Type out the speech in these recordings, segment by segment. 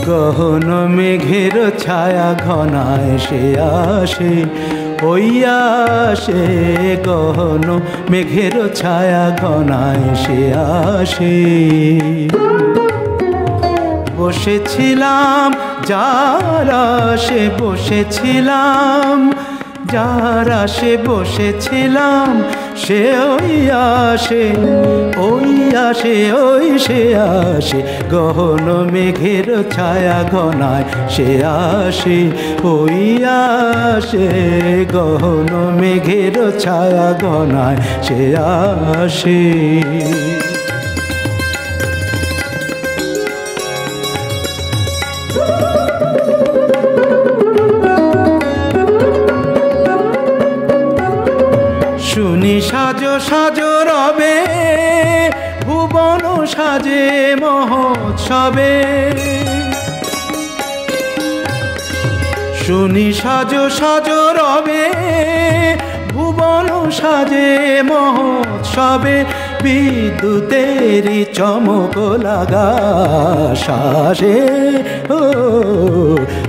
গহন মেঘের ছায়া ঘনায় সে আসে, ওই আসে গহন মেঘের ছায়া ঘনায় সে আসে। বসেছিলাম যার আশে বসেছিলাম, যার আশে বসেছিলাম সে ওই আসে, ওই আসে ওই সে আসে গহন মেঘের ছায়া ঘনায় সে আসে, ওই আসে গহন মেঘের ছায়া ঘনায় সে আসে। শুনি সাজো সাজো রবে ভুবন সাজে মহোৎসবে, শুনি সাজো সাজো রবে ভুবন সাজে মহোৎসবে। বিদ্যুতেরই চমক লাগা শ্বাসে, ও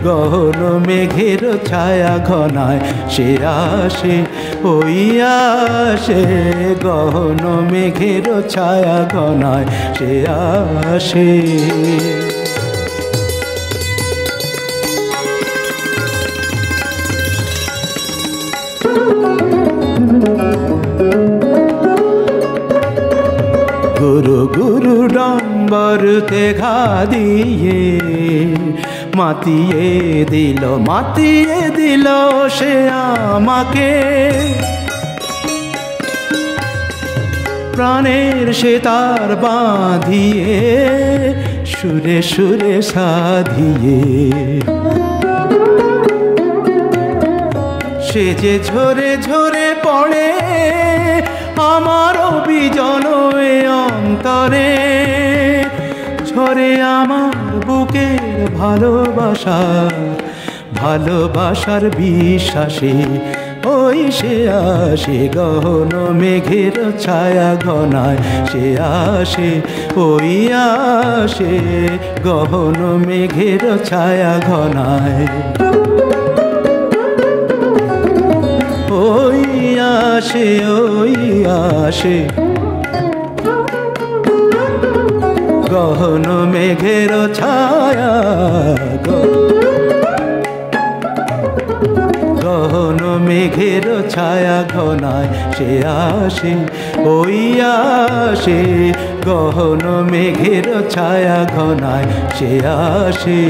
গহন মেঘের ছায়া ঘনায় সে আসে, ওই আসে গহন মেঘের ছায়া ঘনায় সে আসে। গুরু গুরু ডম্বরতে ঘা দিয়ে মাতিয়ে দিল সে আমাকে, প্রাণের সে তার বাঁধিয়ে সুরে সুরে সাধিয়ে। সে যে ঝরে ঝরে পড়ে আমার বিজন অন্তরে, ঝরে আমার বুকের ভালোবাসার বিশ্বাসে, ওই সে আসে গহন মেঘের ছায়া ঘনায় সে আসে, ওই আসে গহন মেঘের ছায়া ঘনায়, ওই আসে ওই আসে গহন মেঘের ছায়া, গহন মেঘের ছায়া ঘনায় সে আসে, ওই আসে গহন মেঘের ছায়া ঘনায় সে আসে।